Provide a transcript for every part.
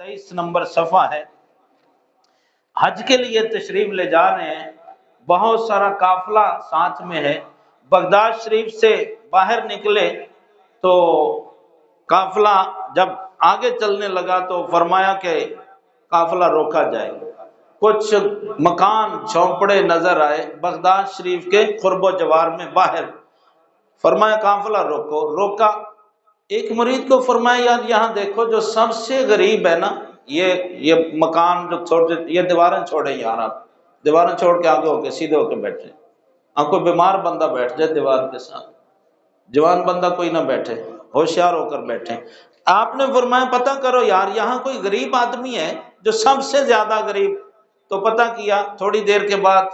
23 number सफ़ा है। हज के लिए तशरीफ ले जा रहे हैं, बहुत सारा काफिला साथ में है। बगदाद शरीफ से बाहर निकले तो काफिला जब आगे चलने लगा तो फरमाया कि काफिला रोका जाए। कुछ मकान झोंपड़े नजर आए बगदाद शरीफ के कुर्बो जवार में बाहर। फरमाया काफिला रोको। रोका। एक मुरीद को फरमाया यार यहाँ देखो जो सबसे गरीब है ना, ये मकान जो छोटे, ये दीवारें छोड़े यार, आप दीवारें छोड़ के आगे होके सीधे होके बैठे। आप कोई बीमार बंदा बैठ जाए दीवार के साथ, जवान बंदा कोई ना बैठे, होशियार होकर बैठे। आपने फरमाया पता करो यार यहाँ कोई गरीब आदमी है जो सबसे ज्यादा गरीब। तो पता किया, थोड़ी देर के बाद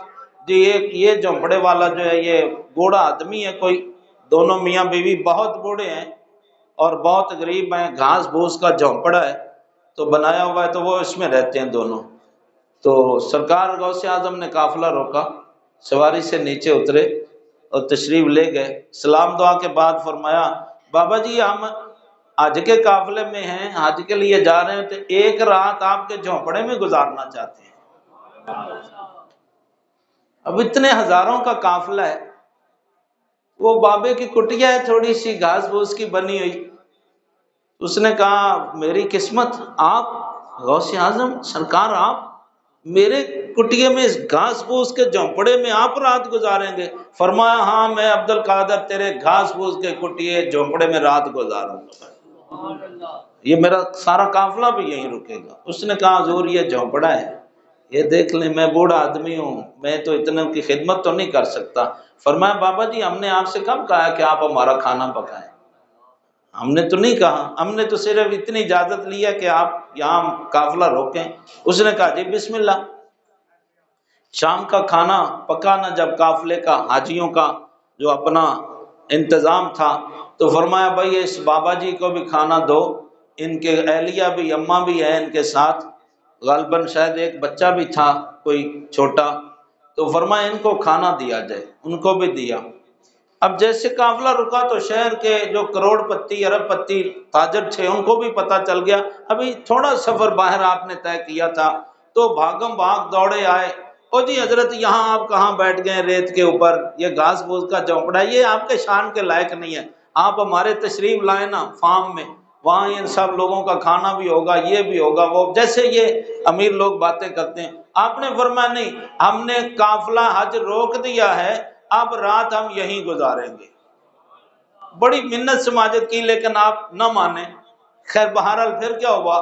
जी ये झोंपड़े वाला जो है ये बूढ़ा आदमी है कोई, दोनों मियाँ बीवी बहुत बूढ़े हैं और बहुत गरीब हैं, घास भूस का झोंपड़ा है तो बनाया हुआ है, तो वो इसमें रहते हैं दोनों। तो सरकार गौसे आजम ने काफिला रोका, सवारी से नीचे उतरे और तशरीफ ले गए। सलाम दुआ के बाद फरमाया बाबा जी हम हज के काफिले में हैं, हज के लिए जा रहे हैं, तो एक रात आपके झोंपड़े में गुजारना चाहते हैं। अब इतने हजारों का काफिला है, वो बाबे की कुटिया है थोड़ी सी घास फूस की बनी हुई। उसने कहा मेरी किस्मत, आप गौसे आजम सरकार, आप मेरे कुटिया में इस घास फूस के झोंपड़े में आप रात गुजारेंगे? फरमाया हाँ मैं अब्दुल कादर तेरे घास फूस के कुटिए झोंपड़े में रात गुजारूंगा, ये मेरा सारा काफिला भी यहीं रुकेगा। उसने कहा हुजूर ये झोंपड़ा है, ये देख लें, मैं बूढ़ा आदमी हूँ, मैं तो इतने की खिदमत तो नहीं कर सकता। फरमाया बाबा जी हमने आपसे कब कहा कि आप हमारा खाना पकाएं? हमने तो नहीं कहा, हमने तो सिर्फ इतनी इजाजत ली है कि आप यहाँ काफिला रोकें। उसने कहा जी बिस्मिल्लाह। शाम का खाना पकाना जब काफिले का, हाजियों का जो अपना इंतजाम था, तो फरमाया भाई इस बाबा जी को भी खाना दो, इनके अहलिया भी, अम्मा भी है इनके साथ, गालबन शायद एक बच्चा भी था कोई छोटा, तो फरमाया इनको खाना दिया जाए, उनको भी दिया। अब जैसे काफिला रुका तो शहर के जो करोड़पति अरबपति ताजर थे उनको भी पता चल गया, अभी थोड़ा सफर बाहर आपने तय किया था, तो भागम भाग दौड़े आए। ओ जी हजरत यहाँ आप कहाँ बैठ गए रेत के ऊपर, ये घास फूस का झोंपड़ा, ये आपके शान के लायक नहीं है, आप हमारे तशरीफ लाए ना फार्म में, वहाँ इन सब लोगों का खाना भी होगा, ये भी होगा, वो जैसे ये अमीर लोग बातें करते हैं। आपने फरमाया नहीं, हमने काफिला हज रोक दिया है, अब रात हम यहीं गुजारेंगे। बड़ी मिन्नत से माजत की लेकिन आप न माने। खैर बहरहाल फिर क्या हुआ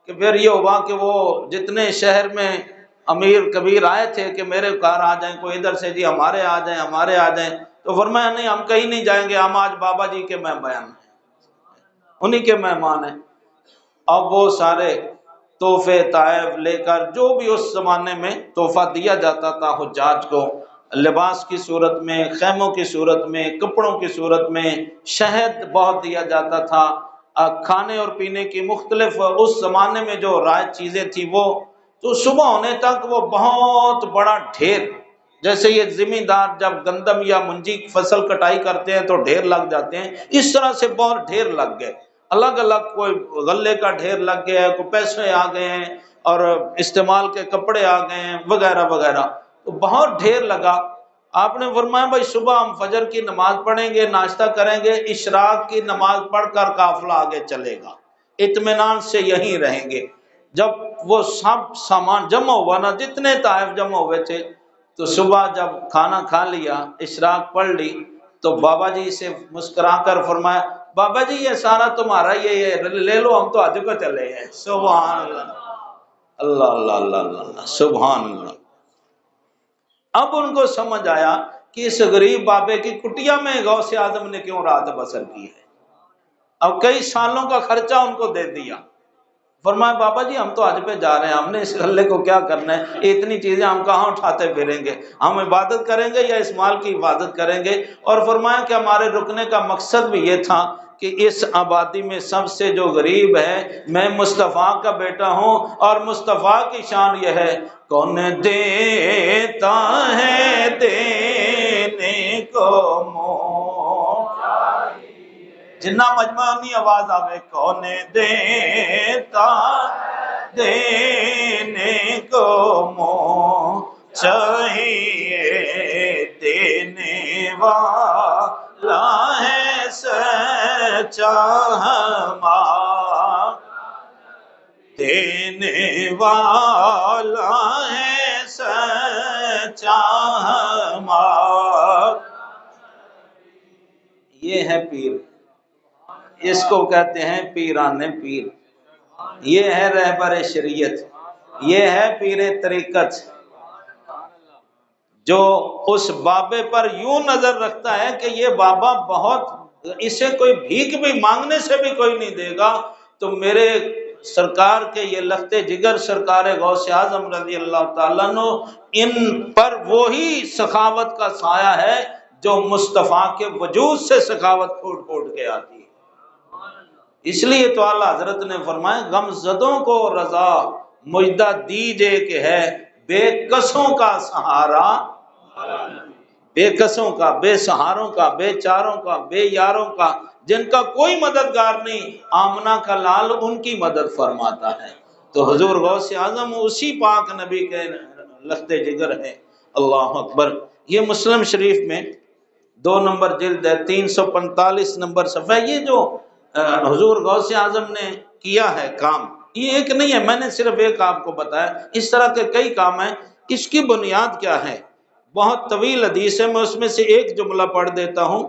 कि फिर ये हुआ कि वो जितने शहर में अमीर कबीर आए थे कि मेरे घर आ जाएं, कोई इधर से जी हमारे आ जाएं, हमारे आ जाएं, तो फरमाया नहीं हम कहीं नहीं जाएंगे, हम आज बाबा जी के मेहमान हैं, उन्हीं के मेहमान हैं। अब वो सारे तोहफे तायफ लेकर, जो भी उस जमाने में तोहफा दिया जाता था हुज्जाज को, लिबास की सूरत में, खैमों की सूरत में, कपड़ों की सूरत में, शहद बहुत दिया जाता था, खाने और पीने की मुख्तलिफ उस जमाने में जो राय चीज़ें थी वो, तो सुबह होने तक वो बहुत बड़ा ढेर, जैसे ये जिमींदार जब गंदम या मुंजी फसल कटाई करते हैं तो ढेर लग जाते हैं, इस तरह से बहुत ढेर लग गए। अलग अलग कोई गल्ले का ढेर लग गया है, कोई पैसे आ गए हैं और इस्तेमाल के कपड़े आ गए हैं वगैरह वगैरह, तो बहुत ढेर लगा। आपने फरमाया भाई सुबह हम फजर की नमाज पढ़ेंगे, नाश्ता करेंगे, इशराक की नमाज पढ़कर काफिला आगे चलेगा, इत्मीनान से यहीं रहेंगे। जब वो सब सामान जमा हुआ ना, जितने ताइफ जमा हुए थे, तो सुबह जब खाना खा लिया, इशराक पढ़ ली, तो बाबा जी से मुस्कुरा कर फरमाया बाबा जी ये सारा तुम्हारा, ये ले लो, हम तो हज को चले हैं। सुभान अल्लाह, अल्लाह अल्लाह अल्लाह अल्लाह, सुभान अल्लाह। अब उनको समझ आया कि इस गरीब बाबे की कुटिया में गौसे आजम ने क्यों रात बसर की है। अब कई सालों का खर्चा उनको दे दिया। फरमाया बाबा जी हम तो हज पे जा रहे हैं, हमने इस गल्ले को क्या करना है, इतनी चीजें हम कहाँ उठाते फिरेंगे, हम इबादत करेंगे या इस माल की हिफाजत करेंगे। और फरमाया कि हमारे रुकने का मकसद भी ये था कि इस आबादी में सबसे जो गरीब है, मैं मुस्तफ़ा का बेटा हूँ, और मुस्तफ़ा की शान यह है कौन देता है देने को जिन्ना मजमा उन्नी आवाज आवे, कौन देता دینے کو منہ چاہیے، دینے والا ہے سچا ہمارا، دینے والا ہے سچا ہمارا۔ یہ ہے پیر، اس کو کہتے ہیں پیران پیر، یہ ہے رہبر شریعت، یہ ہے پیر طریقت، جو اس بابے پر یوں نظر رکھتا ہے کہ یہ بابا بہت، اسے کوئی بھیک بھی مانگنے سے بھی کوئی نہیں دے گا، تو میرے سرکار کے یہ لخت جگر سرکار غوث اعظم رضی اللہ تعالیٰ عنہ، ان پر وہی سخاوت کا سایہ ہے جو مصطفیٰ کے وجود سے سخاوت پھوٹ پھوٹ کے آتی ہے۔ اس لیے تو اعلیٰ حضرت نے فرمایا غم زدوں کو رضا مجدہ دیجے کہ ہے بے کسوں کا سہارا، بے کسوں کا، بے سہاروں کا، بے چاروں کا، بے یاروں کا، جن کا کوئی مددگار نہیں، آمنہ کا لال ان کی مدد فرماتا ہے۔ تو حضور غوث اعظم اسی پاک نبی کے لخت جگر ہے۔ اللہ اکبر۔ یہ مسلم شریف میں 2 نمبر جلد ہے، 345 نمبر صفحہ۔ یہ جو حضور غوث اعظم نے کیا ہے کام، یہ ایک نہیں ہے، میں نے صرف ایک آپ کو بتایا، اس طرح کے کئی کام ہیں۔ اس کی بنیاد کیا ہے؟ بہت طویل حدیث ہے، میں اس میں سے ایک جملہ پڑھ دیتا ہوں۔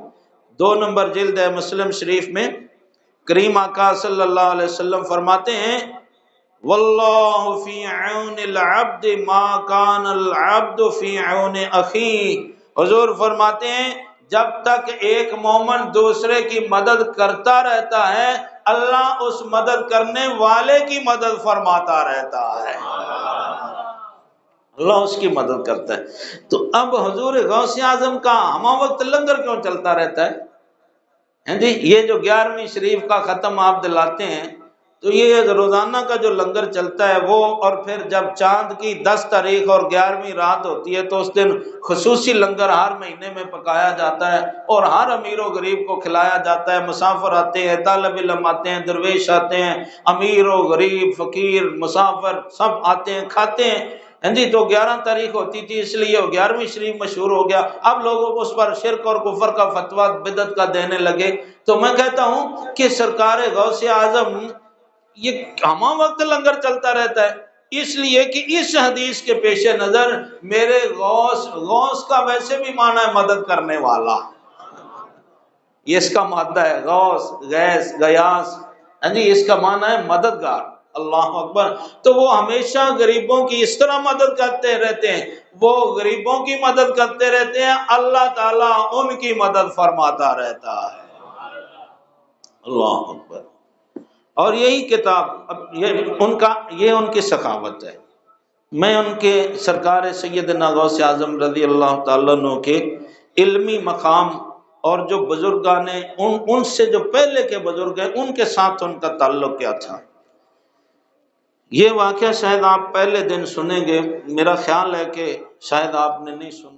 2 نمبر جلد ہے مسلم شریف میں، کریم آقا صلی اللہ علیہ وسلم فرماتے ہیں واللہ فی عون العبد ما کان العبد فی عون اخیہ۔ حضور فرماتے ہیں جب تک ایک مومن دوسرے کی مدد کرتا رہتا ہے، اللہ اس مدد کرنے والے کی مدد فرماتا رہتا ہے، اللہ اس کی مدد کرتا ہے۔ تو اب حضور غوث اعظم کا ہمہ وقت لنگر کیوں چلتا رہتا ہے؟ جی یہ جو 11ویں شریف کا ختم آپ دلاتے ہیں، تو یہ روزانہ کا جو لنگر چلتا ہے وہ، اور پھر جب چاند کی 10 تاریخ اور 11ویں رات ہوتی ہے تو اس دن خصوصی لنگر ہر مہینے میں پکایا جاتا ہے، اور ہر امیر و غریب کو کھلایا جاتا ہے۔ مسافر آتے ہیں، طالب علم آتے ہیں، درویش آتے ہیں، امیر و غریب، فقیر، مسافر سب آتے ہیں، کھاتے ہیں۔ جی تو 11 تاریخ ہوتی تھی، اس لیے 11ویں شریف مشہور ہو گیا۔ اب لوگ اس پر شرک اور کفر کا فتویٰ بدعت کا دینے لگے۔ تو میں کہتا ہوں کہ سرکار غوث اعظم یہ ہمہ وقت لنگر چلتا رہتا ہے، اس لیے کہ اس حدیث کے پیش نظر میرے غوث کا ویسے بھی معنی ہے مدد کرنے والا، یہ اس کا مادہ ہے، غوث، غیث، غیاث، جی اس کا معنی ہے مددگار۔ اللہ اکبر۔ تو وہ ہمیشہ غریبوں کی اس طرح مدد کرتے رہتے ہیں، وہ غریبوں کی مدد کرتے رہتے ہیں، اللہ تعالیٰ ان کی مدد فرماتا رہتا ہے۔ اللہ اکبر۔ اور یہی کتاب یہ ان کی سخاوت ہے۔ میں ان کے سرکار سیدنا غوث اعظم رضی اللہ تعالیٰ عنہ کے علمی مقام اور جو بزرگان ان سے جو پہلے کے بزرگ ہیں ان کے ساتھ ان کا تعلق کیا تھا، یہ واقعہ شاید آپ پہلے دن سنیں گے، میرا خیال ہے کہ شاید آپ نے نہیں سنا۔